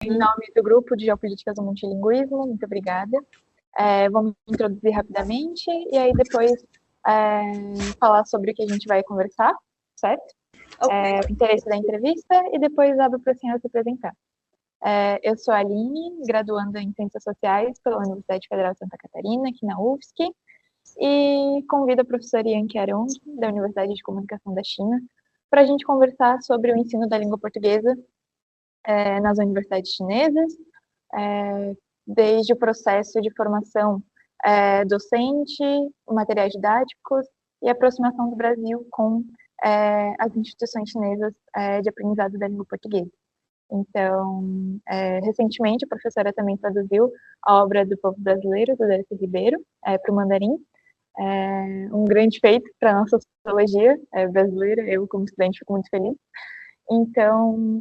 Em nome do grupo de Geopolíticas do Multilinguismo, muito obrigada. Vamos introduzir rapidamente e aí depois falar sobre o que a gente vai conversar, certo? Okay. O interesse da entrevista e depois abro para a senhora se apresentar. Eu sou a Aline, graduanda em Ciências Sociais pela Universidade Federal de Santa Catarina, aqui na UFSC, e convido a professora Yang Qiarong, da Universidade de Comunicação da China, para a gente conversar sobre o ensino da língua portuguesa nas universidades chinesas, desde o processo de formação docente, materiais didáticos e aproximação do Brasil com as instituições chinesas de aprendizado da língua portuguesa. Então, recentemente, a professora também traduziu a obra do Povo Brasileiro, do Darcy Ribeiro, para o mandarim. Um grande feito para a nossa sociologia brasileira. Eu, como estudante, fico muito feliz. Então,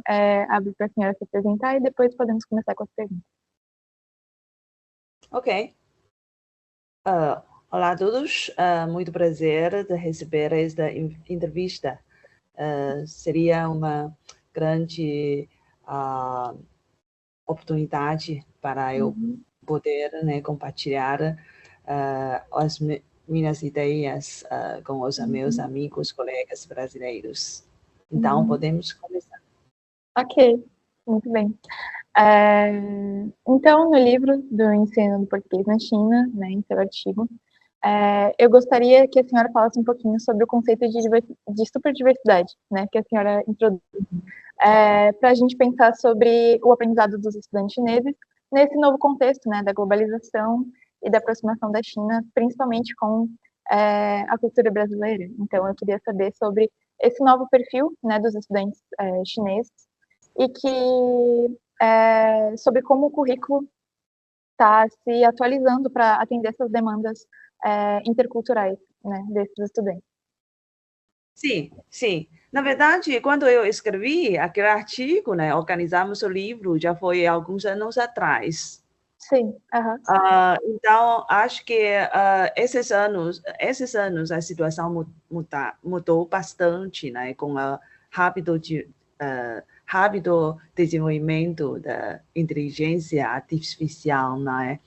abro para a senhora se apresentar e depois podemos começar com as perguntas. Ok. Olá a todos, muito prazer de receber esta entrevista. Seria uma grande oportunidade para eu poder, né, compartilhar as minhas ideias com os meus amigos, colegas brasileiros. Então, podemos começar. Ok, muito bem. Então, no livro do ensino do português na China, né, em seu artigo, eu gostaria que a senhora falasse um pouquinho sobre o conceito de superdiversidade, né, que a senhora introduz, para a gente pensar sobre o aprendizado dos estudantes chineses nesse novo contexto, né, da globalização e da aproximação da China, principalmente com a cultura brasileira. Então, eu queria saber sobre esse novo perfil, né, dos estudantes chineses e sobre como o currículo está se atualizando para atender essas demandas interculturais, né, desses estudantes. Sim, sim. Na verdade, quando eu escrevi aquele artigo, né, organizamos o livro, já foi alguns anos atrás. Sim. Então, acho que esses anos a situação mudou bastante, né, com o rápido desenvolvimento da inteligência artificial, né?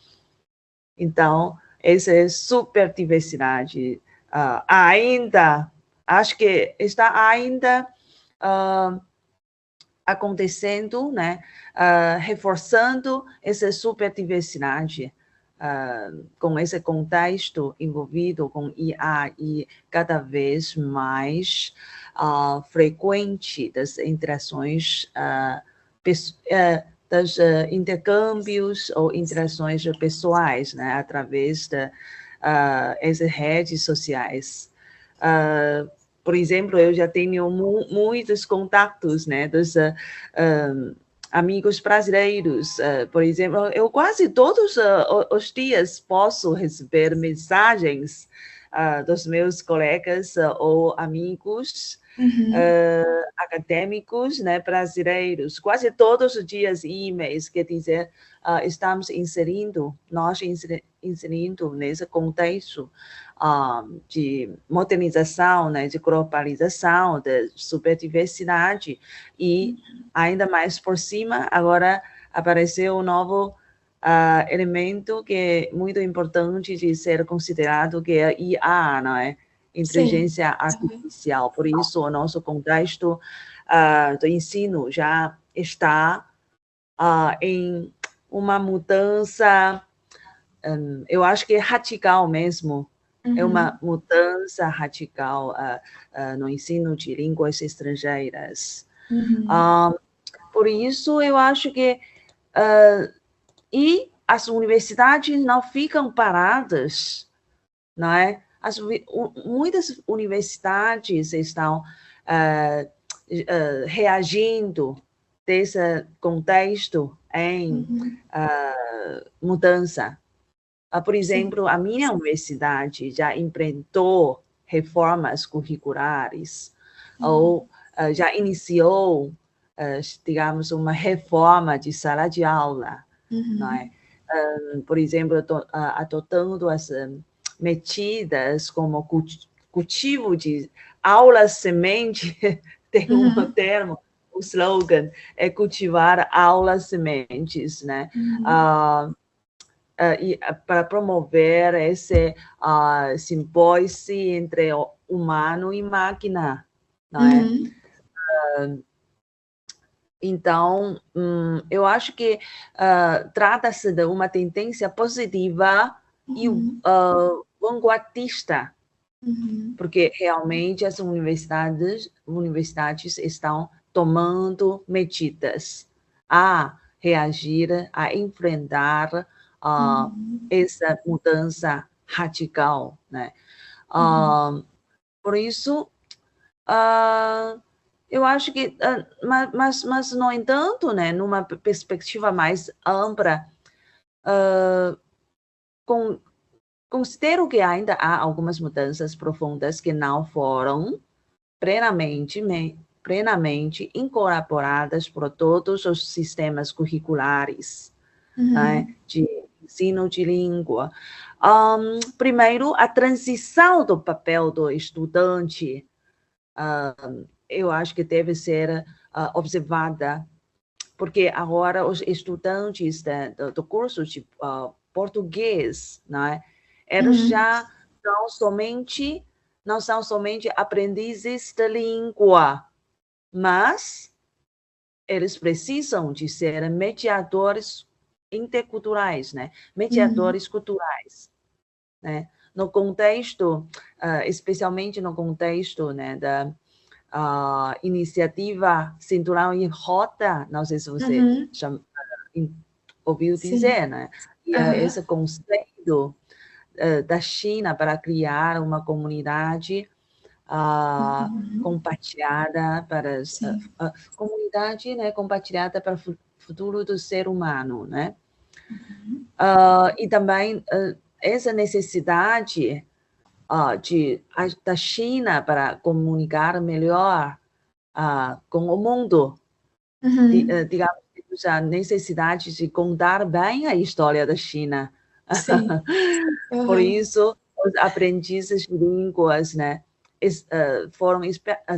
Então, essa superdiversidade ainda, acho que está ainda acontecendo, né? Reforçando essa superdiversidade com esse contexto envolvido com IA e cada vez mais frequente das interações, dos intercâmbios ou interações pessoais, né, através essas redes sociais. Por exemplo, eu já tenho muitos contatos, né, dos amigos brasileiros. Por exemplo, eu quase todos os dias posso receber mensagens dos meus colegas ou amigos acadêmicos, né, brasileiros. Quase todos os dias e-mails que dizem estamos inserindo nesse contexto de modernização, né, de globalização, de superdiversidade e ainda mais por cima, agora apareceu um novo elemento que é muito importante de ser considerado, que é a IA, não é? Inteligência artificial. Por isso, o nosso contexto do ensino já está em uma mudança, eu acho que é radical mesmo. É uma mudança radical no ensino de línguas estrangeiras. Por isso, eu acho que e as universidades não ficam paradas, não é? Muitas universidades estão reagindo desse contexto em mudança. Por exemplo, a minha universidade já implementou reformas curriculares, ou já iniciou, digamos, uma reforma de sala de aula, não é? Por exemplo, adotando as medidas como cultivo de aulas semente, tem um termo slogan é cultivar aulas sementes, né? E para promover esse simbiose entre humano e máquina, não é? Então, eu acho que trata-se de uma tendência positiva e vanguardista, porque realmente as universidades estão tomando medidas a reagir, a enfrentar essa mudança radical, né? Por isso, eu acho que, mas no entanto, né, numa perspectiva mais ampla, considero que ainda há algumas mudanças profundas que não foram plenamente incorporadas por todos os sistemas curriculares, né, de ensino de língua. Primeiro, a transição do papel do estudante, eu acho que deve ser observada, porque agora os estudantes do curso de português, né, eles já não são somente aprendizes da língua, mas eles precisam de ser mediadores interculturais, né? Mediadores culturais, né? No contexto, especialmente no contexto, né, da iniciativa Cinturão e Rota, não sei se você ouviu dizer, né? E esse conceito da China para criar uma comunidade compartilhada para comunidade, né, compartilhada para o futuro do ser humano, né? E também essa necessidade da China para comunicar melhor com o mundo, digamos, a necessidade de contar bem a história da China. Por isso, os aprendizes de línguas, né,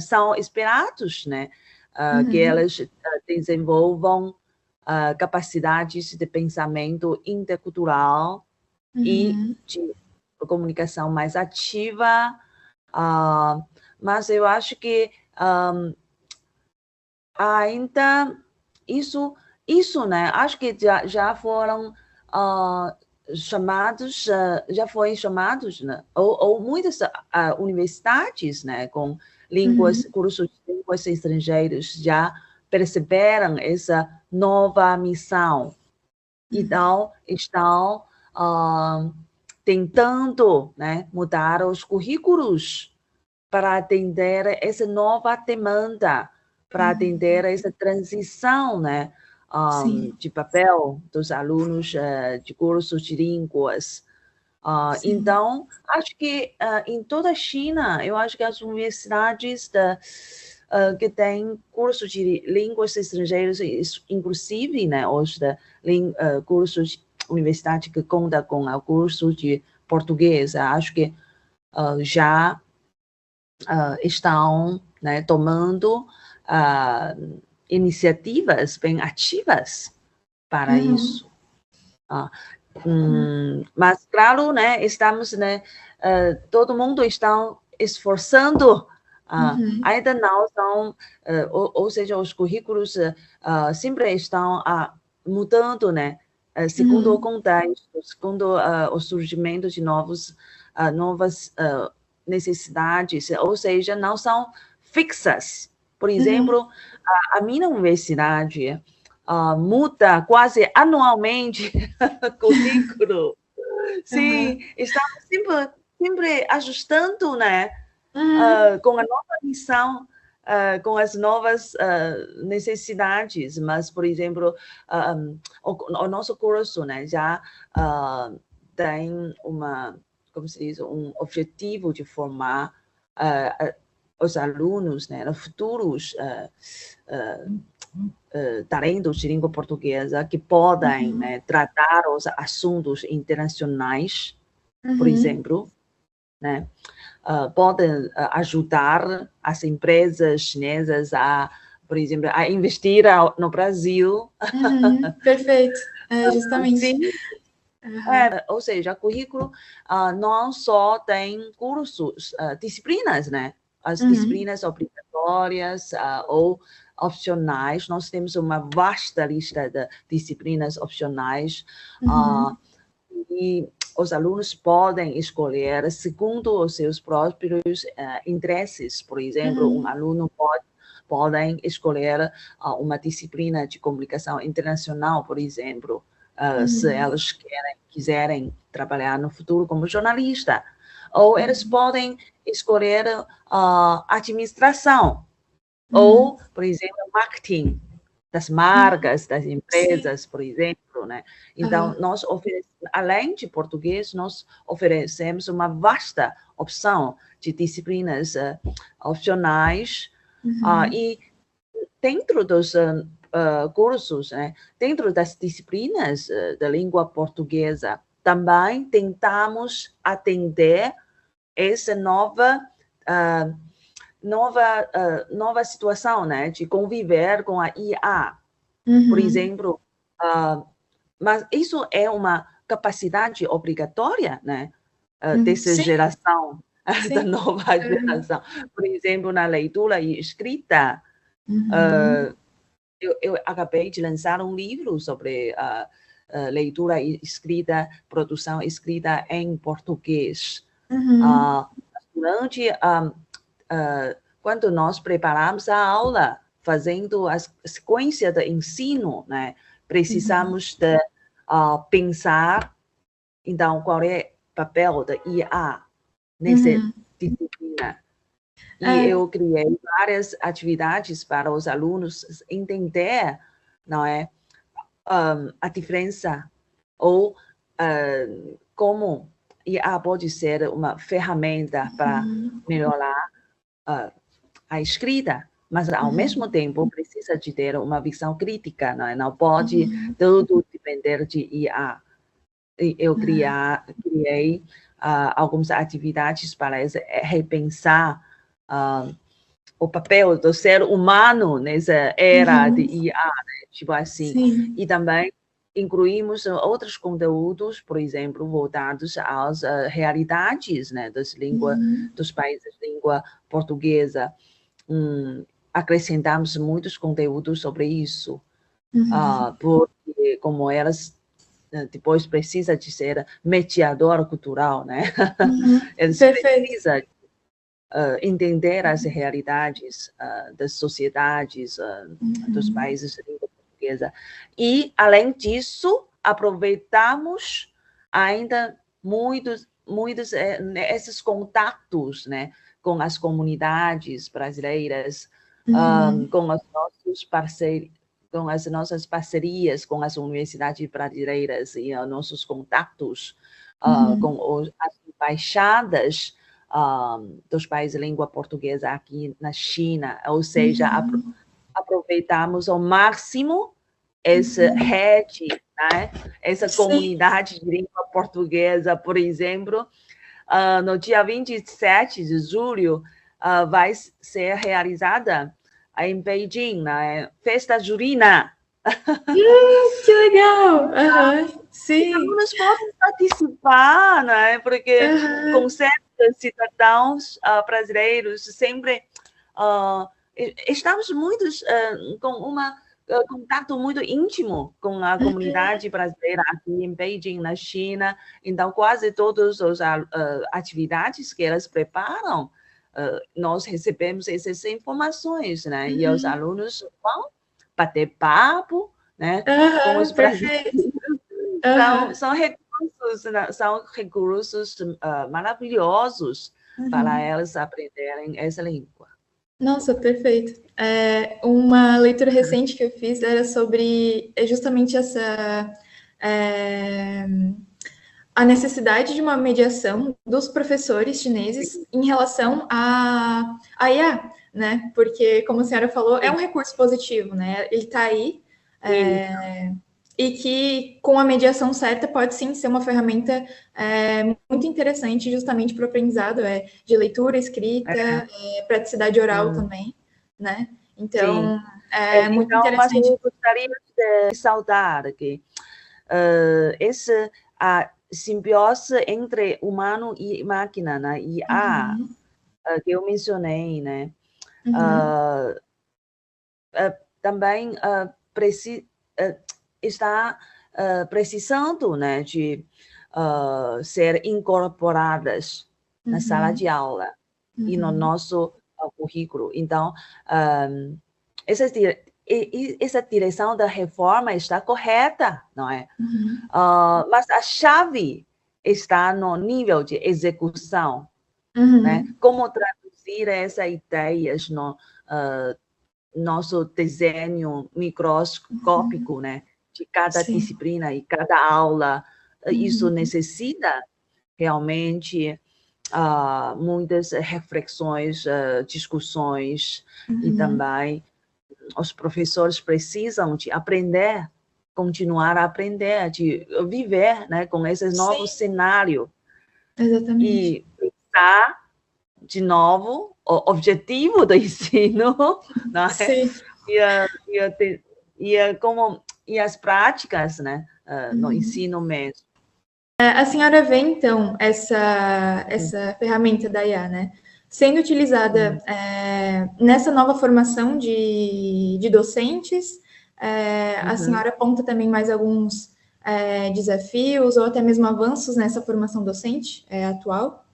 são esperados, né, que elas desenvolvam capacidades de pensamento intercultural e de comunicação mais ativa, mas eu acho que ainda isso, né, acho que já foram chamados, né, ou muitas universidades, né, com cursos de línguas estrangeiras já perceberam essa nova missão. Então, estão tentando, né, mudar os currículos para atender essa nova demanda, para atender essa transição, né, de papel dos alunos de cursos de línguas. Então, acho que em toda a China, eu acho que as universidades que têm cursos de línguas estrangeiras, inclusive, né, os cursos de universidade que conta com o curso de português, acho que já estão, né, tomando iniciativas bem ativas para isso. Mas, claro, né, estamos, né, todo mundo está esforçando, ainda não são, ou seja, os currículos sempre estão mudando, né, segundo o contexto, segundo o surgimento de novas necessidades, ou seja, não são fixas. Por exemplo, a minha universidade muda quase anualmente currículo. Sim, estamos sempre ajustando, né, com a nova missão, com as novas necessidades. Mas, por exemplo, o nosso curso, né, já tem como se diz, um objetivo de formar os alunos, né, futuros talentos de língua portuguesa que podem, né, tratar os assuntos internacionais, por exemplo, né, podem ajudar as empresas chinesas a, por por exemplo, a investir no Brasil. Perfeito, justamente. Sim. Ou seja, o currículo não só tem cursos, disciplinas, né? As disciplinas obrigatórias ou opcionais. Nós temos uma vasta lista de disciplinas opcionais e os alunos podem escolher segundo os seus próprios interesses. Por exemplo, um aluno pode escolher uma disciplina de comunicação internacional, por exemplo, se elas quiserem trabalhar no futuro como jornalista. Ou eles podem escolher administração, ou, por exemplo, marketing das marcas, das empresas, por exemplo, né? Então, nós oferecemos, além de português, nós oferecemos uma vasta opção de disciplinas opcionais e dentro dos cursos, né? Dentro das disciplinas da língua portuguesa, também tentamos atender essa nova situação, né, de conviver com a IA, por exemplo, mas isso é uma capacidade obrigatória, né, dessa geração, da nova geração. Por exemplo, na leitura e escrita, eu acabei de lançar um livro sobre leitura e escrita, produção escrita em português. Durante quando nós preparamos a aula, fazendo a sequência de ensino, né, precisamos de pensar, então, qual é o papel da IA nessa disciplina. E eu criei várias atividades para os alunos entender, não é, a diferença ou como IA pode ser uma ferramenta para melhorar a escrita, mas ao mesmo tempo precisa de ter uma visão crítica, não é? Não pode tudo depender de IA. E eu criei algumas atividades para repensar o papel do ser humano nessa era de IA, né? Tipo assim. Sim. E também incluímos outros conteúdos, por exemplo, voltados às realidades, né, das línguas, dos países de língua portuguesa. Acrescentamos muitos conteúdos sobre isso, porque como elas depois precisa de ser mediador cultural, né? Eles precisam entender as realidades das sociedades dos países de língua portuguesa. E, além disso, aproveitamos ainda muitos esses contatos, né, com as comunidades brasileiras, com os nossos parceiros, com as nossas parcerias com as universidades brasileiras e nossos contatos com as embaixadas dos países de língua portuguesa aqui na China, ou seja, aproveitamos ao máximo essa rede, né? Essa comunidade de língua portuguesa, por exemplo, no dia 27 de julho vai ser realizada em Beijing, né? Festa Junina. Que legal! Sim. Os alunos podem participar, né? Porque com certos cidadãos brasileiros sempre estamos com contato muito íntimo com a comunidade brasileira aqui em Beijing, na China. Então, quase todas as atividades que elas preparam, nós recebemos essas informações, né? E os alunos vão bater papo, né? Com os brasileiros. São recursos maravilhosos para elas aprenderem essa língua. Nossa, perfeito. Uma leitura recente que eu fiz era sobre justamente a necessidade de uma mediação dos professores chineses em relação à IA, né? Porque, como a senhora falou, é um recurso positivo, né? Ele está aí, e que, com a mediação certa, pode sim ser uma ferramenta muito interessante justamente para o aprendizado de leitura, escrita, praticidade oral também, né? Então, é muito então, mas interessante. eu gostaria de saudar que a simbiose entre humano e máquina, né? IA, que eu mencionei, né? Também está precisando, né, de ser incorporadas na sala de aula e no nosso currículo. Então, essa direção da reforma está correta, não é? Mas a chave está no nível de execução, né? Como traduzir essas ideias no nosso desenho microscópico, né? De cada disciplina e cada aula. Isso necessita realmente muitas reflexões, discussões, e também os professores precisam de aprender, continuar a aprender, de viver, né, com esse novo cenário. Exatamente. E pensar de novo o objetivo do ensino, né? Sim. E as práticas, né, no ensino mesmo. A senhora vê, então, essa ferramenta da IA, né, sendo utilizada nessa nova formação de docentes. A senhora aponta também mais alguns desafios ou até mesmo avanços nessa formação docente atual?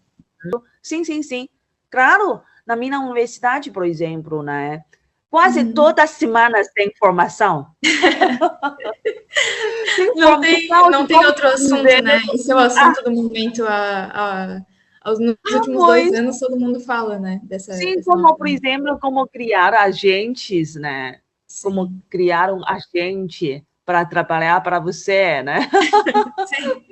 Sim, sim, sim. Claro, na minha universidade, por exemplo, né, quase toda semana tem formação. Não tem outro assunto, né? Esse é o assunto do momento. Nos últimos 2 anos, todo mundo fala, né? Sim, como, por exemplo, como criar agentes, né? Sim. Como criar um agente para trabalhar para você, né? Sim.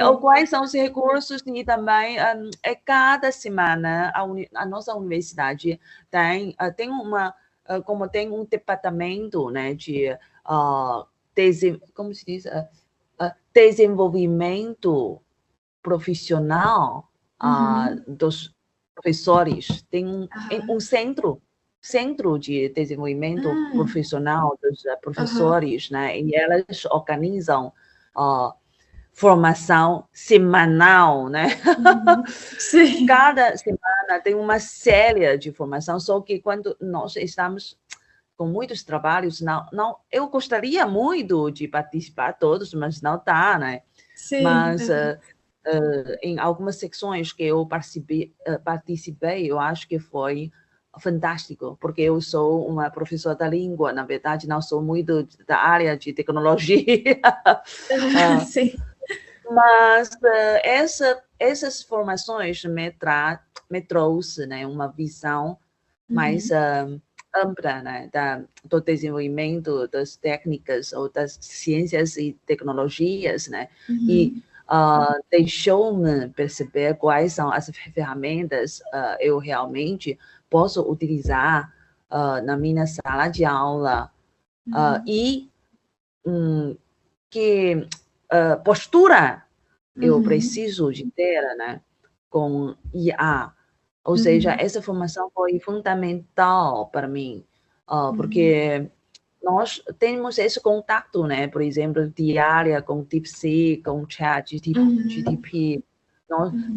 Ou quais são os recursos, e também cada semana a nossa universidade tem como tem um departamento, né, de como se diz, desenvolvimento profissional dos professores. Tem um centro de desenvolvimento profissional dos professores, né? E elas organizam formação semanal, né? Sim. Cada semana tem uma série de formação, só que quando nós estamos com muitos trabalhos, eu gostaria muito de participar todos, mas não dá, né? Sim. Mas em algumas secções que eu participei, eu acho que foi fantástico, porque eu sou uma professora da língua, na verdade, não sou muito da área de tecnologia. Sim. Mas essas formações me trouxe, né, uma visão mais ampla, né, do desenvolvimento das técnicas ou das ciências e tecnologias, né, e deixou-me perceber quais são as ferramentas eu realmente posso utilizar na minha sala de aula e que postura eu preciso de ter, né, com IA. Ou seja, essa formação foi fundamental para mim, porque nós temos esse contato, né, por exemplo, diária com DeepSeek, com ChatGPT.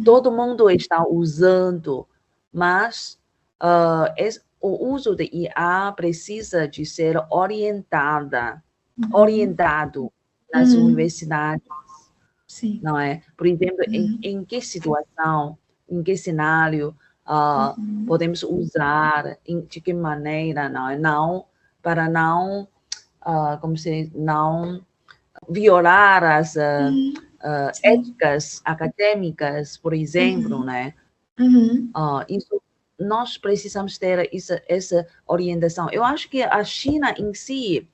Todo mundo está usando, mas o uso de IA precisa de ser orientado nas universidades. Sim. Não é? Por exemplo, em que situação, em que cenário podemos usar, de que maneira, não é? Não, para não, como se não violar as éticas acadêmicas, por exemplo, né? Isso, nós precisamos ter essa orientação. Eu acho que a China em si,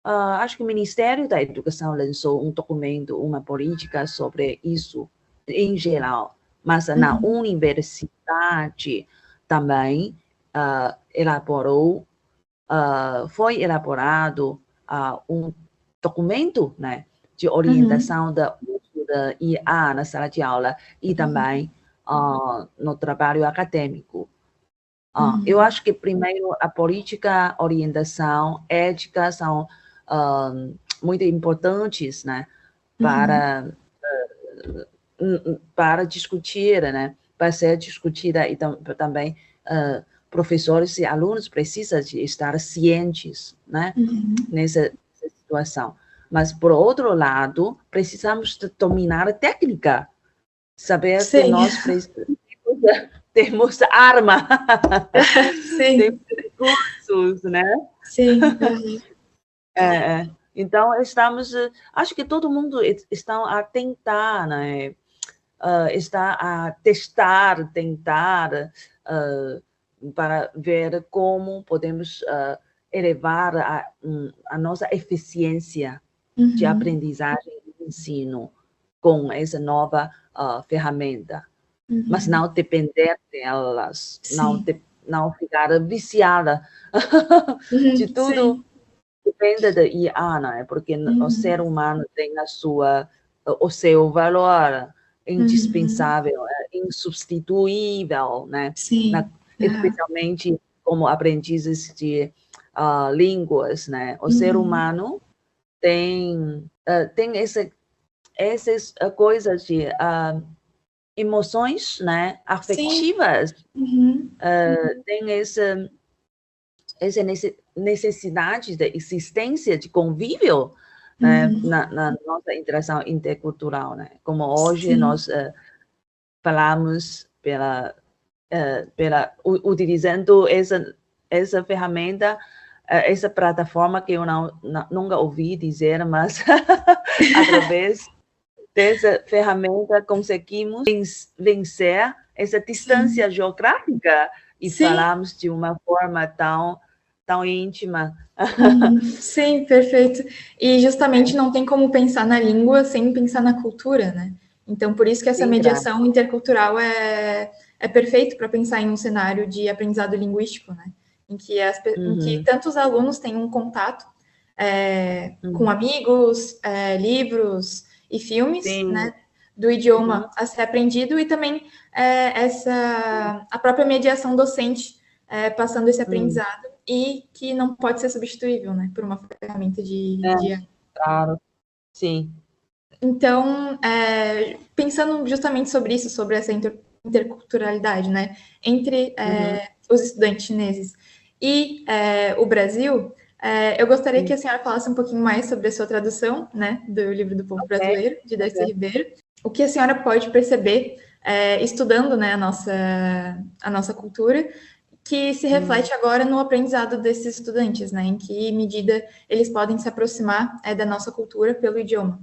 acho que o Ministério da Educação lançou um documento, uma política sobre isso em geral, mas na universidade também foi elaborado um documento, né, de orientação do uso da IA na sala de aula e também no trabalho acadêmico. Eu acho que, primeiro, a política, a orientação, ética são muito importantes, né, para discutir, né, para ser discutida, e também professores e alunos precisam de estar cientes, né, nessa situação. Mas, por outro lado, precisamos de dominar a técnica, saber Sim. que nós temos arma, Sim. temos recursos, né? Sim. Então, acho que todo mundo está a tentar, né? Está a testar, tentar, para ver como podemos elevar a nossa eficiência de aprendizagem e ensino com essa nova ferramenta. Mas não depender delas, não ficar viciada de tudo. Sim. Depende da IA, né? Porque o ser humano tem o seu valor indispensável, insubstituível, né? Sim. Especialmente como aprendizes de línguas, né? O ser humano tem essas coisas de emoções, né, afetivas, tem essa necessidade de existência, de convívio, né, na nossa interação intercultural, né? Como hoje nós falamos utilizando essa ferramenta, essa plataforma que eu nunca ouvi dizer, mas através dessa ferramenta conseguimos vencer essa distância geográfica e falamos de uma forma tão íntima. Sim, perfeito. E justamente não tem como pensar na língua sem pensar na cultura, né? Então, por isso que essa mediação intercultural é perfeito para pensar em um cenário de aprendizado linguístico, né? Em que tantos alunos têm um contato com amigos, livros e filmes, né? Do idioma a ser aprendido, e também a própria mediação docente passando esse aprendizado, e que não pode ser substituível, né, por uma ferramenta de Claro, sim. Então, pensando justamente sobre isso, sobre essa interculturalidade, né, entre os estudantes chineses e o Brasil, eu gostaria que a senhora falasse um pouquinho mais sobre a sua tradução, né, do livro do Povo Brasileiro, de Darcy Ribeiro. O que a senhora pode perceber estudando, né, a nossa cultura, que se reflete agora no aprendizado desses estudantes, né? Em que medida eles podem se aproximar da nossa cultura pelo idioma.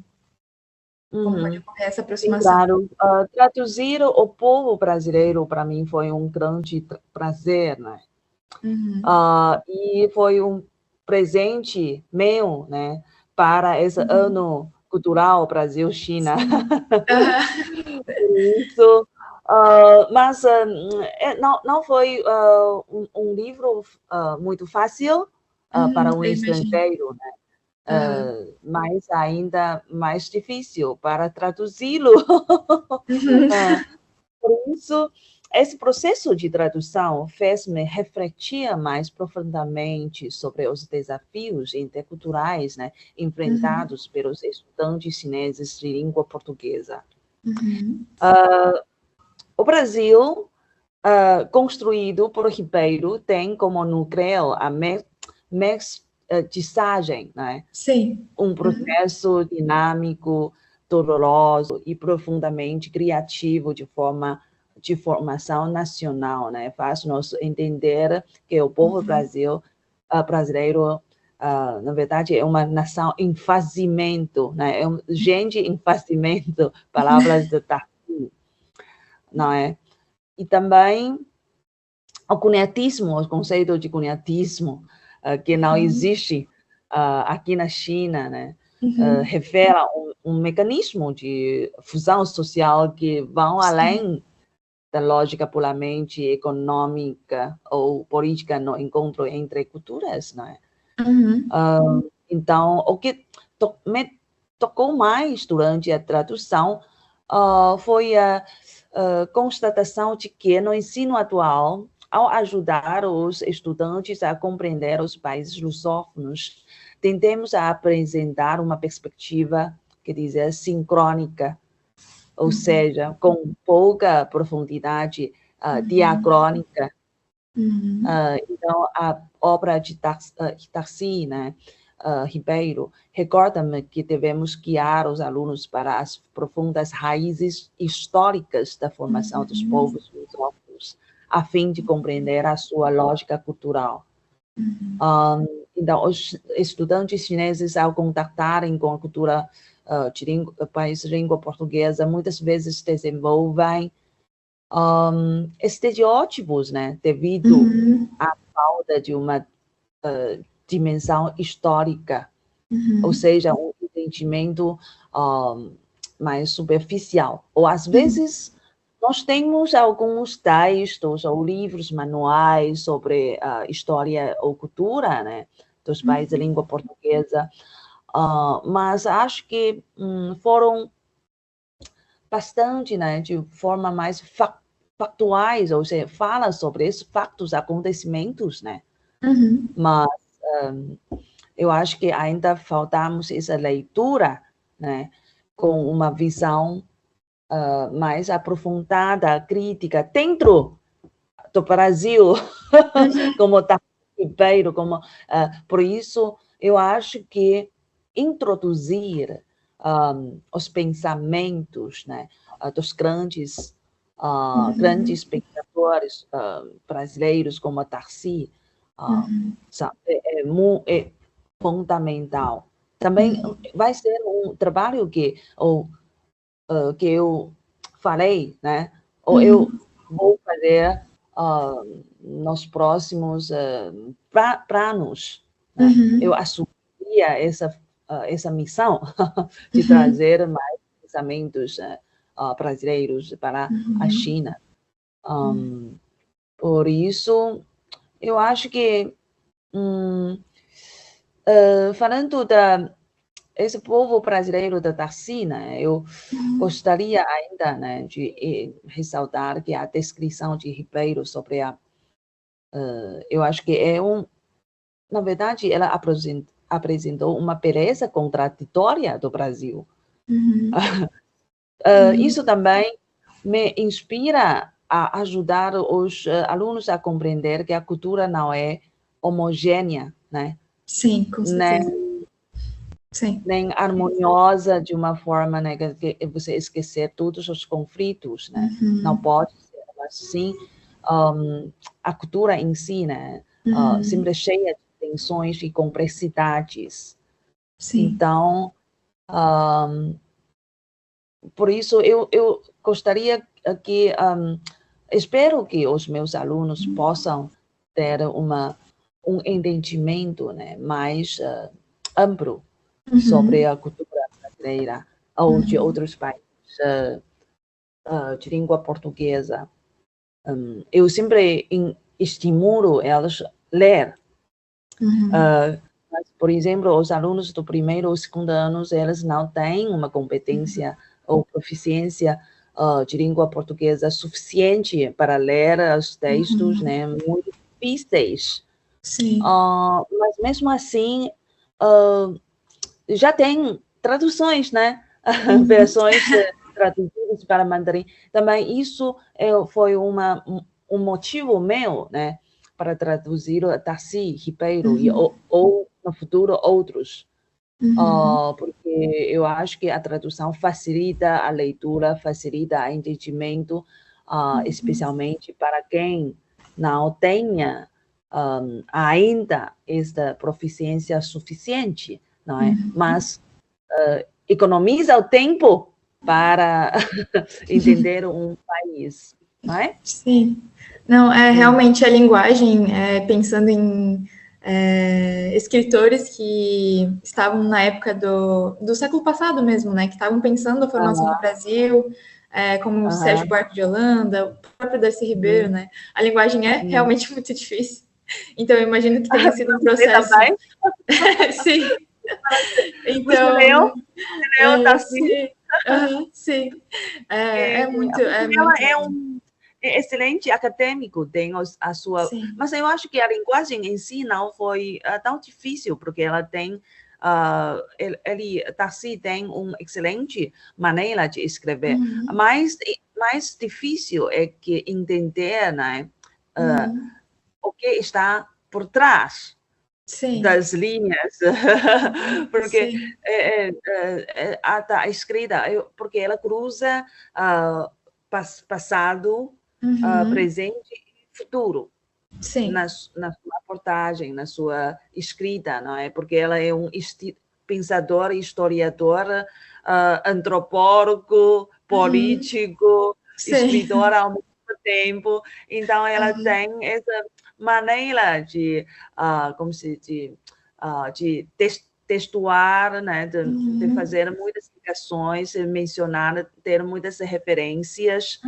Como pode ocorrer essa aproximação? Sim, claro. Traduzir o povo brasileiro, para mim, foi um grande prazer, né? E foi um presente meu, né? Para esse ano cultural Brasil-China. Por isso, mas não foi um livro muito fácil para um estrangeiro, né? Mas ainda mais difícil para traduzi-lo. Por isso, esse processo de tradução fez-me refletir mais profundamente sobre os desafios interculturais, né, enfrentados pelos estudantes chineses de língua portuguesa. O Brasil, construído por Ribeiro, tem como núcleo a mestiçagem, né? Sim. Um processo dinâmico, doloroso e profundamente criativo de formação nacional, né? Faz-nos entender que o povo brasileiro, na verdade, é uma nação em fazimento, né? É gente em fazimento, palavras de Tarquínio, não é? E também o cunhatismo, o conceito de cunhatismo, que não existe aqui na China, né? Revela um mecanismo de fusão social que vão além da lógica puramente econômica ou política no encontro entre culturas, né? Então, o que me tocou mais durante a tradução foi a constatação de que no ensino atual ao ajudar os estudantes a compreender os países lusófonos, tentamos a apresentar uma perspectiva, quer dizer, sincrônica, ou seja, com pouca profundidade diacrônica. Então, a obra de Darcy, né, Ribeiro, recorda-me que devemos guiar os alunos para as profundas raízes históricas da formação dos povos lusófonos, a fim de compreender a sua lógica cultural. Então, os estudantes chineses, ao contactarem com a cultura de país de língua portuguesa, muitas vezes desenvolvem estereótipos, né, devido à falta de uma dimensão histórica, ou seja, um entendimento mais superficial. Ou, às vezes, nós temos alguns textos ou livros, manuais sobre história ou cultura, né, dos países de língua portuguesa, mas acho que foram bastante, né, de forma mais factuais, ou seja, fala sobre esses fatos, acontecimentos, né, mas eu acho que ainda faltamos essa leitura, né, com uma visão mais aprofundada, crítica, dentro do Brasil, como está Ribeiro, como por isso eu acho que introduzir os pensamentos, né, dos grandes pensadores brasileiros como Darcy é fundamental. Também vai ser um trabalho que eu falei, né? Ou eu vou fazer nos próximos planos. Né? Eu assumiria essa missão de trazer mais pensamentos brasileiros para a China. Por isso, eu acho que falando esse povo brasileiro da Darcy, né, eu gostaria ainda, né, de ressaltar que a descrição de Ribeiro sobre eu acho que na verdade, ela apresentou uma beleza contraditória do Brasil. Isso também me inspira a ajudar os alunos a compreender que a cultura não é homogênea, né? Sim, com certeza. Nem harmoniosa de uma forma, né, que você esquecer todos os conflitos, né? Não pode ser, mas sim a cultura em si, né? Sempre cheia de tensões e complexidades. Sim. Então, por isso eu gostaria que espero que os meus alunos possam ter um entendimento, né, mais amplo sobre a cultura brasileira ou de outros países de língua portuguesa. Eu sempre estimulo elas a ler. Mas, por exemplo, os alunos do primeiro ou segundo ano, eles não têm uma competência ou proficiência de língua portuguesa suficiente para ler os textos, né, muito difíceis. Sim. Mas, mesmo assim, já tem traduções, né? Versões traduzidas para mandarim. Também isso foi um motivo meu, né, para traduzir Darcy Ribeiro ou no futuro outros. Porque eu acho que a tradução facilita a leitura, facilita o entendimento, especialmente para quem não tenha ainda esta proficiência suficiente, não é? Mas economiza o tempo para entender um país, não é? Sim. Não, realmente a linguagem, pensando em escritores que estavam na época do século passado mesmo, né? Que estavam pensando a formação do Brasil, como Sérgio Buarque de Holanda, o próprio Darcy Ribeiro, né? A linguagem é realmente muito difícil. Então, eu imagino que tenha sido um processo. Você também? Sim. Então, você leu Darcy? Sim. É muito. Ela é um é excelente acadêmico, tem a sua... Sim. Mas eu acho que a linguagem em si não foi tão difícil, porque ela tem... Darcy tem uma excelente maneira de escrever. Mais difícil é que entender, né, o que está por trás das linhas, porque a escrita, porque ela cruza passado, presente e futuro. Na sua reportagem, na sua escrita, não é? Porque ela é um pensador, historiador, antropólogo, político, escritor ao mesmo tempo. Então, ela tem essa maneira de, como se diz, de textuar, né? De fazer muitas ligações, mencionar, ter muitas referências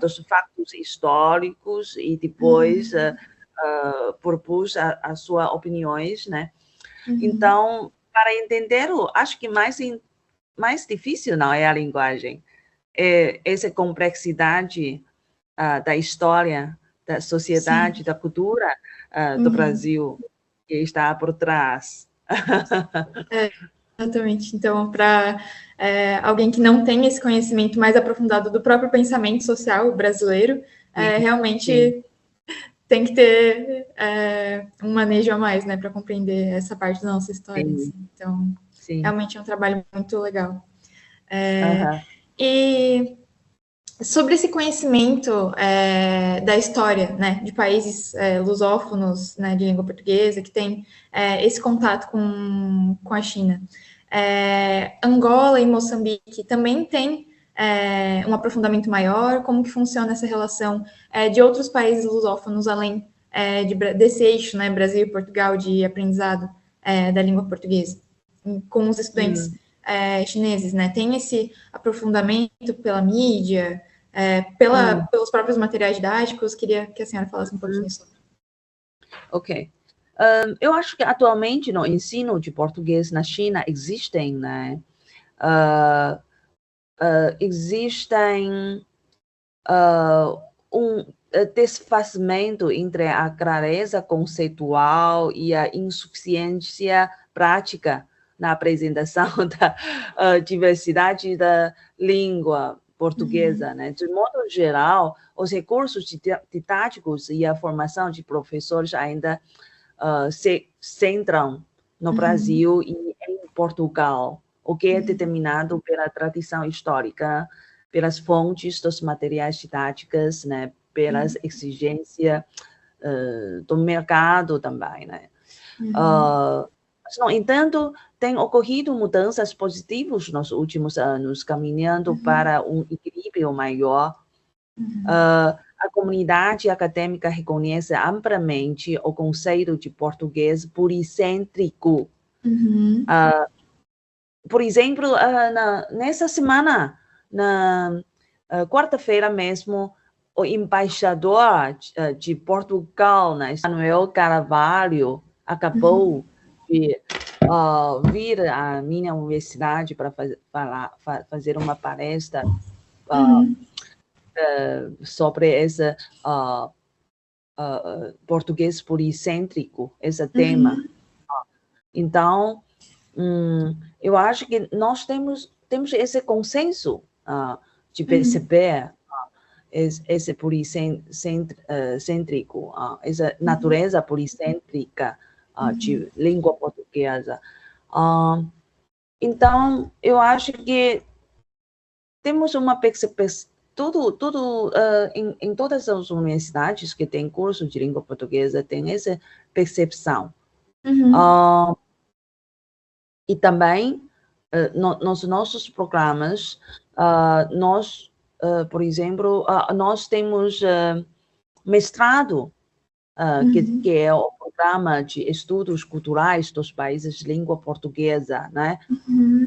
dos fatos históricos e depois propus as suas opiniões, né? Então, para entender, acho que mais difícil não é a linguagem, é essa complexidade da história, da sociedade, da cultura do Brasil que está por trás. Exatamente. Então, para alguém que não tem esse conhecimento mais aprofundado do próprio pensamento social brasileiro, realmente tem que ter um manejo a mais, né, para compreender essa parte da nossa história. Assim. Então, realmente é um trabalho muito legal. E sobre esse conhecimento da história, né, de países lusófonos, né, de língua portuguesa, que tem esse contato com a China. Angola e Moçambique também tem um aprofundamento maior? Como que funciona essa relação de outros países lusófonos, além desse eixo, né, Brasil e Portugal, de aprendizado da língua portuguesa, com os estudantes chineses, né? Tem esse aprofundamento pela mídia, pelos próprios materiais didáticos? Queria que a senhora falasse um pouquinho sobre. Ok. Eu acho que atualmente no ensino de português na China existem, né? Existem um desfazimento entre a clareza conceitual e a insuficiência prática na apresentação da diversidade da língua portuguesa, né? De modo geral, os recursos didáticos e a formação de professores ainda se centram no Brasil e em Portugal, o que é determinado pela tradição histórica, pelas fontes dos materiais didáticos, né? Pelas exigências do mercado também, né? Mas, no entanto, tem ocorrido mudanças positivas nos últimos anos, caminhando para um equilíbrio maior. A comunidade acadêmica reconhece amplamente o conceito de português pluricêntrico. Por exemplo, nessa semana, na quarta-feira mesmo, o embaixador de Portugal, né, Manuel Carvalho, acabou de vir à minha universidade para fazer uma palestra sobre esse português pluricêntrico, esse tema. Então, eu acho que nós temos esse consenso de perceber esse policêntrico, essa natureza policêntrica de língua portuguesa. Então, eu acho que temos uma percepção, em todas as universidades que têm curso de língua portuguesa, tem essa percepção. E também, nos nossos programas, nós, por exemplo, nós temos mestrado, que é o programa de estudos culturais dos países de língua portuguesa, né?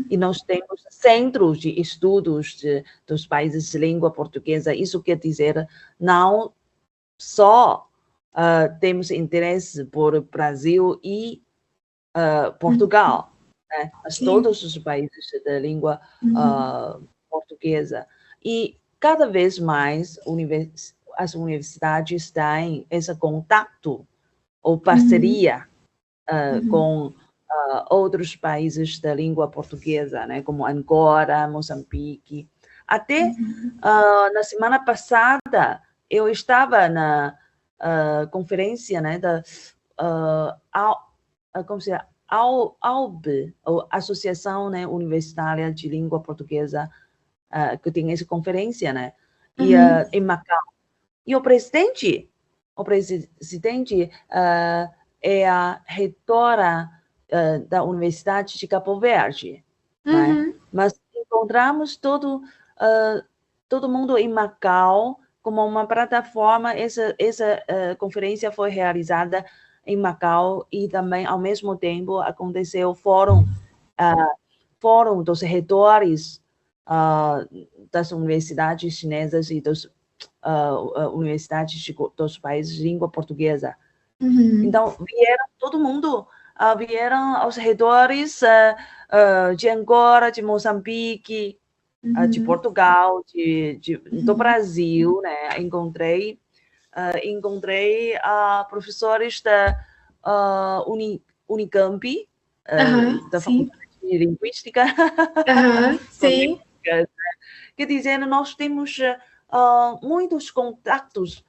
E nós temos centros de estudos dos países de língua portuguesa. Isso quer dizer, não só temos interesse por Brasil e Portugal, né? Mas todos os países da língua portuguesa. E cada vez mais as universidades têm esse contato ou parceria com outros países da língua portuguesa, né, como Angola, Moçambique. Até na semana passada, eu estava na conferência, né, da como se chama? AUB, ou Associação, né, Universitária de Língua Portuguesa, que tem essa conferência, né, e, em Macau. E o presidente é a reitora da Universidade de Cabo Verde, né? Mas encontramos todo mundo em Macau como uma plataforma. Essa conferência foi realizada em Macau e também, ao mesmo tempo, aconteceu o fórum dos reitores das universidades chinesas e das universidades dos países de língua portuguesa. Então, todo mundo vieram os reitores de Angola, de Moçambique, de Portugal, do Brasil, né? Encontrei professores da Unicamp, da Faculdade de Linguística. Sim. Quer dizer, nós temos muitos contatos,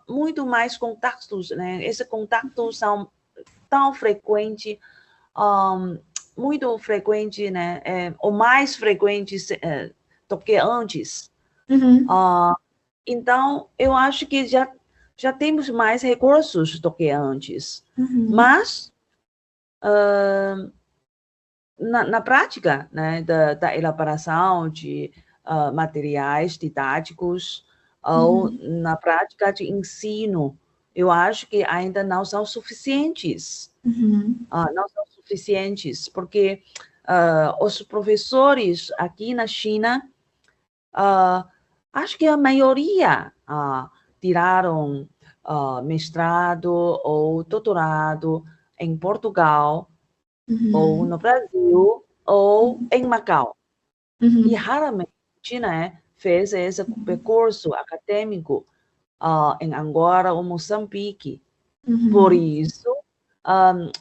muito mais contatos, né? Esses contatos são tão frequentes, muito frequentes, né? Ou mais frequentes do que antes. Então, eu acho que já temos mais recursos do que antes. Mas, na prática, né, da elaboração de materiais didáticos, ou na prática de ensino, eu acho que ainda não são suficientes. Não são suficientes, porque os professores aqui na China, acho que a maioria tiraram mestrado ou doutorado em Portugal, ou no Brasil, ou em Macau. E raramente, né, fez esse percurso acadêmico em Angola ou Moçambique. Por isso,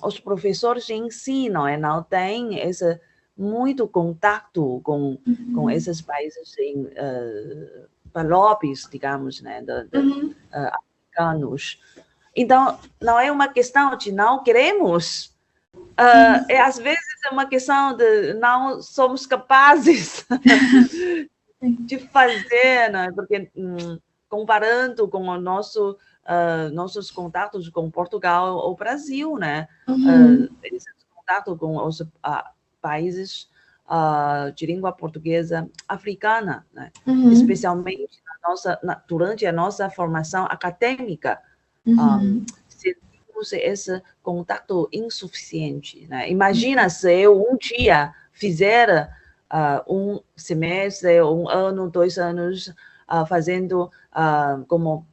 os professores de ensino não têm esse muito contato com esses países em lobbies, digamos, né, africanos. Então, não é uma questão de não queremos, às vezes é uma questão de não somos capazes de fazer, né? Porque comparando com o nossos contatos com Portugal ou Brasil, né? Esses contatos com os países de língua portuguesa africana, né? Especialmente durante a nossa formação acadêmica, sentimos esse contato insuficiente, né? Imagina se eu um dia fizer um semestre, um ano, 2 anos, fazendo como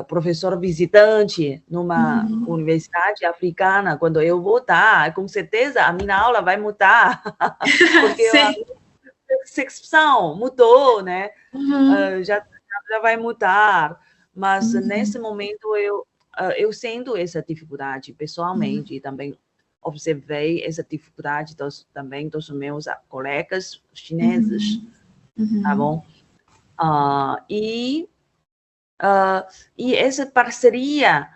professor visitante numa universidade africana. Quando eu voltar, com certeza a minha aula vai mudar, porque a percepção mudou, né? Já vai mudar, mas nesse momento eu sinto essa dificuldade pessoalmente, e também observei essa dificuldade também dos meus colegas chineses, tá bom? E essa parceria,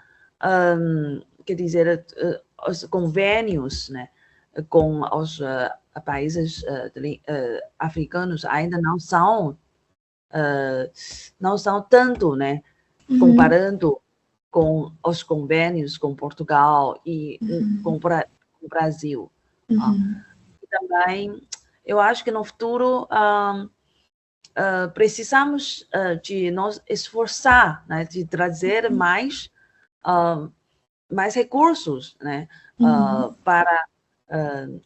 quer dizer, os convênios, né, com os países africanos ainda não são tanto, né, comparando com os convênios com Portugal e com o Brasil. E também, eu acho que no futuro precisamos de nos esforçar, né, de trazer mais recursos, né, para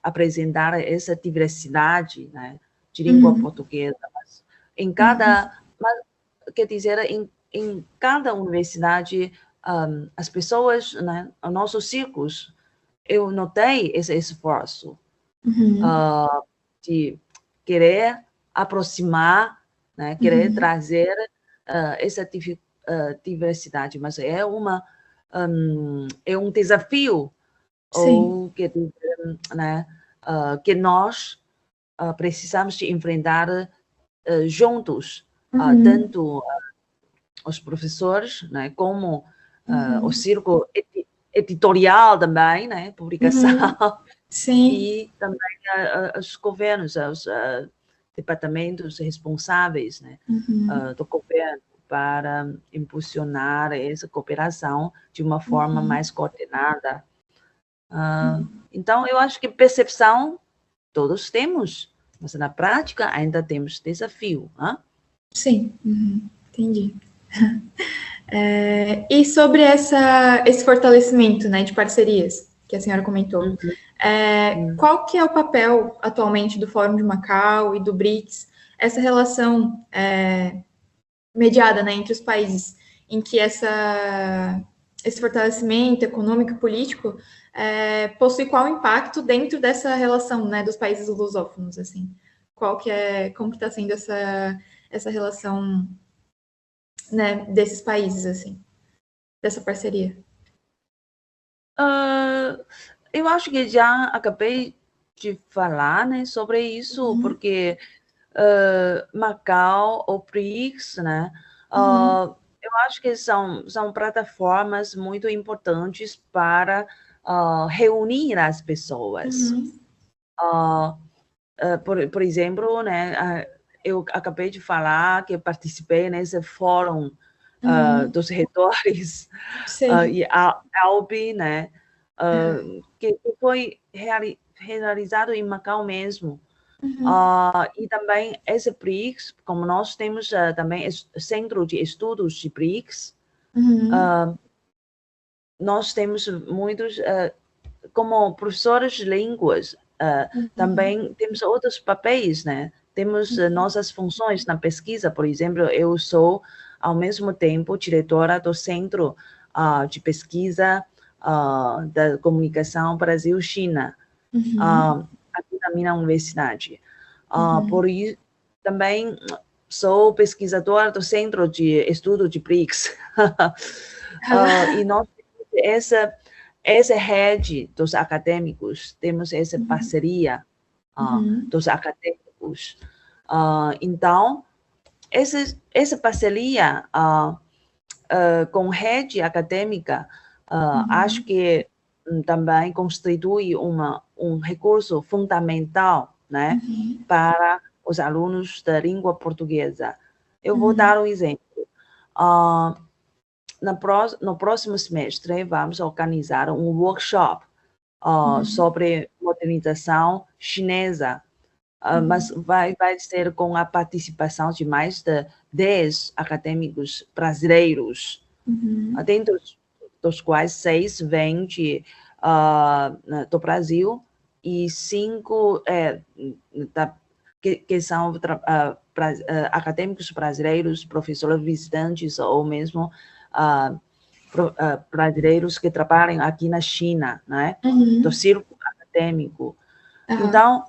apresentar essa diversidade, né, de língua portuguesa. Mas quer dizer, em cada universidade, as pessoas, né, os nossos círculos, eu notei esse esforço de querer aproximar, né, querer trazer essa diversidade, mas é um desafio, ou que, né, que nós precisamos de enfrentar juntos, tanto os professores, né, como o círculo editorial também, né, publicação, e também os governos, os departamentos responsáveis, né, do governo, para impulsionar essa cooperação de uma forma mais coordenada. Então, eu acho que percepção todos temos, mas na prática ainda temos desafio. Sim, entendi. E sobre esse fortalecimento, né, de parcerias que a senhora comentou, qual que é o papel atualmente do Fórum de Macau e do BRICS, essa relação mediada, né, entre os países, em que esse fortalecimento econômico e político possui qual impacto dentro dessa relação, né, dos países lusófonos, assim? Como que está sendo essa relação, né, desses países, assim, dessa parceria? Eu acho que já acabei de falar, né, sobre isso, porque Macau, o BRICS, né, eu acho que são plataformas muito importantes para reunir as pessoas. Por exemplo, né, eu acabei de falar que participei nesse fórum dos reitores e ALB, né, que foi realizado em Macau mesmo. E também esse BRICS, como nós temos também Centro de Estudos de BRICS, nós temos muitos, como professores de línguas, também temos outros papéis, né? Temos nossas funções na pesquisa, por exemplo, eu sou, ao mesmo tempo, diretora do Centro de Pesquisa da Comunicação Brasil-China, aqui na minha universidade. Por isso, também sou pesquisadora do Centro de Estudo de BRICS. E nós temos essa rede dos acadêmicos, temos essa parceria dos acadêmicos. Então, essa parceria com rede acadêmica, acho que também constitui um recurso fundamental, né, para os alunos da língua portuguesa. Eu vou dar um exemplo. No próximo semestre, vamos organizar um workshop sobre modernização chinesa, mas vai ser com a participação de mais de 10 acadêmicos brasileiros, dentro dos quais 6 vêm do Brasil e 5 que são acadêmicos brasileiros, professores visitantes ou mesmo brasileiros que trabalham aqui na China, né? Do círculo acadêmico. Então,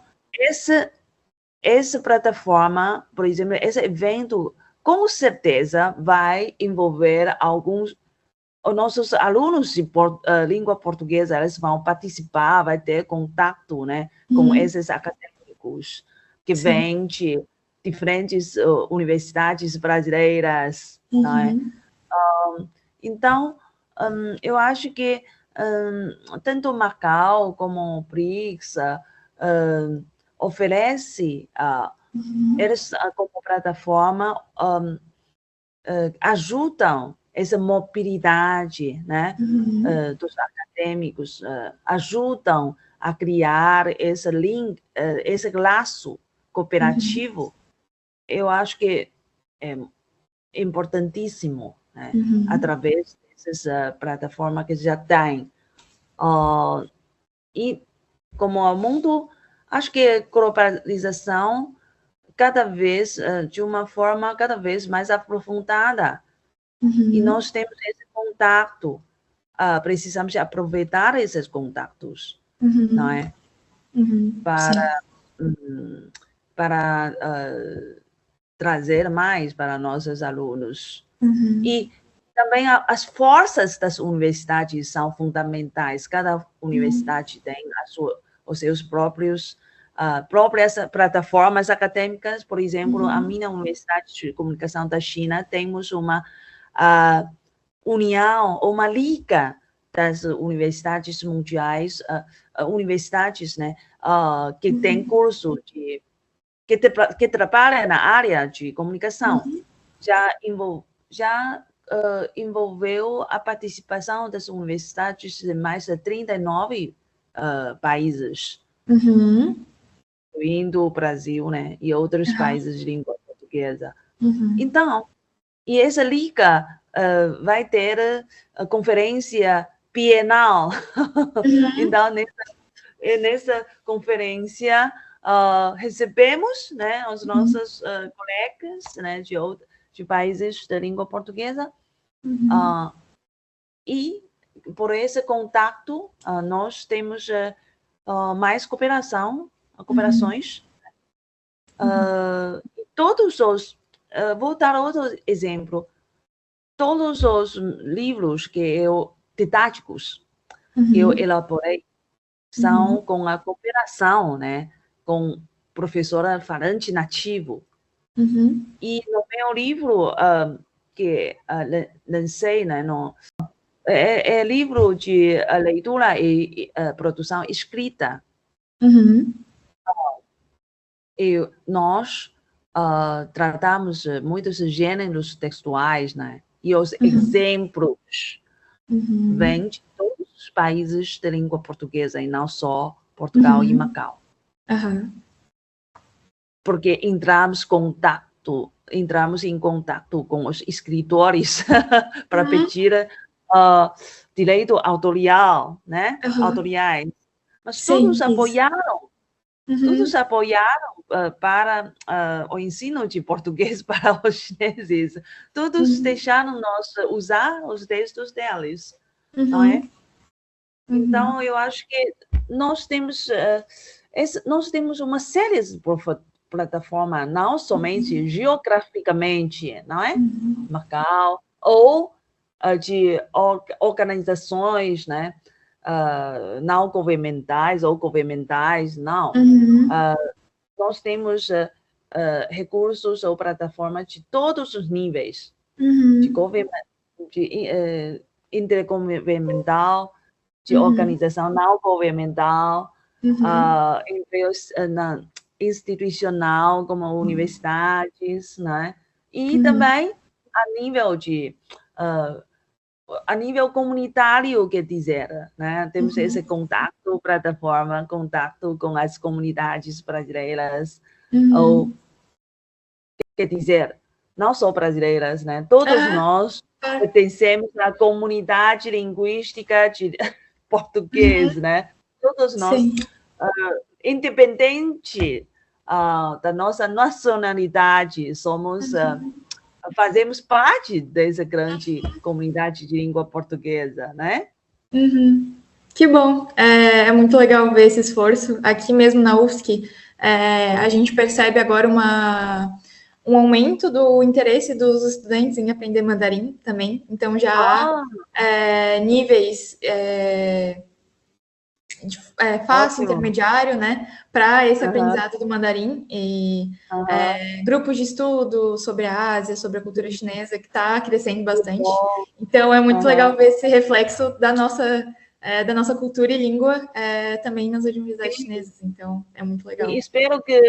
essa plataforma, por exemplo, esse evento, com certeza vai envolver os nossos alunos de língua portuguesa, eles vão participar, vai ter contato, né, com esses acadêmicos que vêm de diferentes universidades brasileiras, né? Então, eu acho que tanto Macau como o BRICS oferece, eles como plataforma ajudam essa mobilidade, né, dos acadêmicos, ajudam a criar esse laço cooperativo. Eu acho que é importantíssimo, né, através dessas plataformas que já tem. E como o mundo, acho que a globalização cada vez, de uma forma cada vez mais aprofundada. E nós temos esse contato, precisamos aproveitar esses contatos, não é? Para trazer mais para nossos alunos. E também as forças das universidades são fundamentais. Cada universidade tem os seus próprias plataformas acadêmicas. Por exemplo, a minha Universidade de Comunicação da China, temos uma união, uma liga das universidades mundiais, universidades, né, que tem curso que trabalha na área de comunicação. Já envolveu a participação das universidades de mais de 39 países, incluindo o Brasil, né, e outros países de língua portuguesa. Então, e essa liga vai ter a conferência bienal. Então, nessa conferência, recebemos, né, os nossos colegas, né, de países de língua portuguesa, e por esse contato nós temos mais cooperações. Todos os, vou dar outro exemplo, todos os livros didáticos que eu elaborei são com a cooperação, né, com professora falante nativo. E no meu livro que lancei, né, é livro de leitura e produção escrita. E nós tratamos muitos gêneros textuais, né, e os exemplos vêm de todos os países de língua portuguesa, e não só Portugal e Macau. Porque entramos em contato com os escritores para pedir direito autorial, né? Autoriais. Mas todos apoiaram. Todos apoiaram para o ensino de português para os chineses. Todos deixaram nós usar os textos deles, não é? Então, eu acho que nós temos uma série de plataformas, não somente geograficamente, não é? Macau, ou de organizações, né? Não governamentais ou governamentais, não. Nós temos recursos ou plataformas de todos os níveis, de intergovernamental, de organização não governamental, institucional, como universidades, né? E também a nível comunitário, quer dizer, né? Temos esse contato, plataforma, contato com as comunidades brasileiras, ou, quer dizer, não só brasileiras, né? Todos nós pertencemos à comunidade linguística de português, né? Todos nós, independente da nossa nacionalidade, fazemos parte dessa grande comunidade de língua portuguesa, né? Que bom, é muito legal ver esse esforço. Aqui mesmo na UFSC, a gente percebe agora um aumento do interesse dos estudantes em aprender mandarim também. Então, já há níveis fácil, intermediário, né, para esse aprendizado do mandarim, e grupos de estudo sobre a Ásia, sobre a cultura chinesa, que está crescendo bastante. Então, é muito legal ver esse reflexo da nossa cultura e língua também nas universidades chinesas. Então, é muito legal. E espero que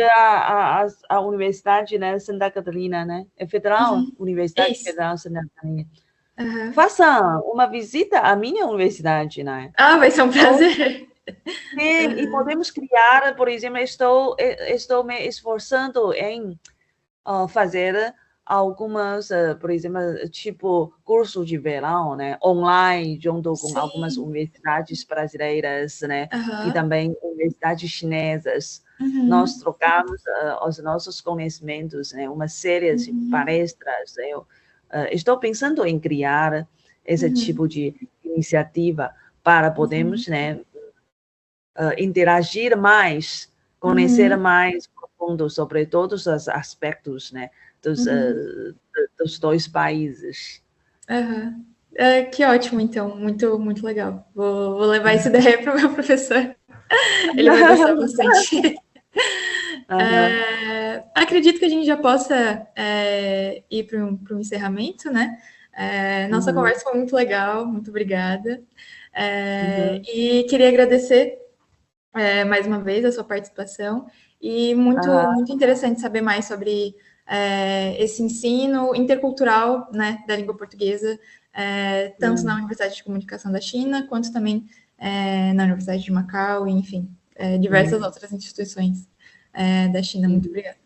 a Universidade, né, Santa Catarina, né, Federal, Universidade Federal Santa Catarina, faça uma visita à minha universidade, né? Vai ser um prazer. Sim, e podemos criar, por exemplo, estou me esforçando em fazer algumas, por exemplo, tipo curso de verão, né, online, junto com algumas universidades brasileiras, né, e também universidades chinesas. Nós trocamos os nossos conhecimentos, né, uma série de palestras. Eu estou pensando em criar esse tipo de iniciativa para podermos, né, interagir mais, conhecer mais profundo sobre todos os aspectos, né, dos dois países. Uhum. Que ótimo, então, muito, muito legal. Vou levar essa ideia para o meu professor. Ele vai gostar bastante. Acredito que a gente já possa ir para um encerramento, né? Nossa conversa foi muito legal, muito obrigada. E queria agradecer mais uma vez a sua participação e muito interessante saber mais sobre esse ensino intercultural, né, da língua portuguesa, tanto na Universidade de Comunicação da China, quanto também na Universidade de Macau, e, enfim, diversas outras instituições da China. Muito obrigada.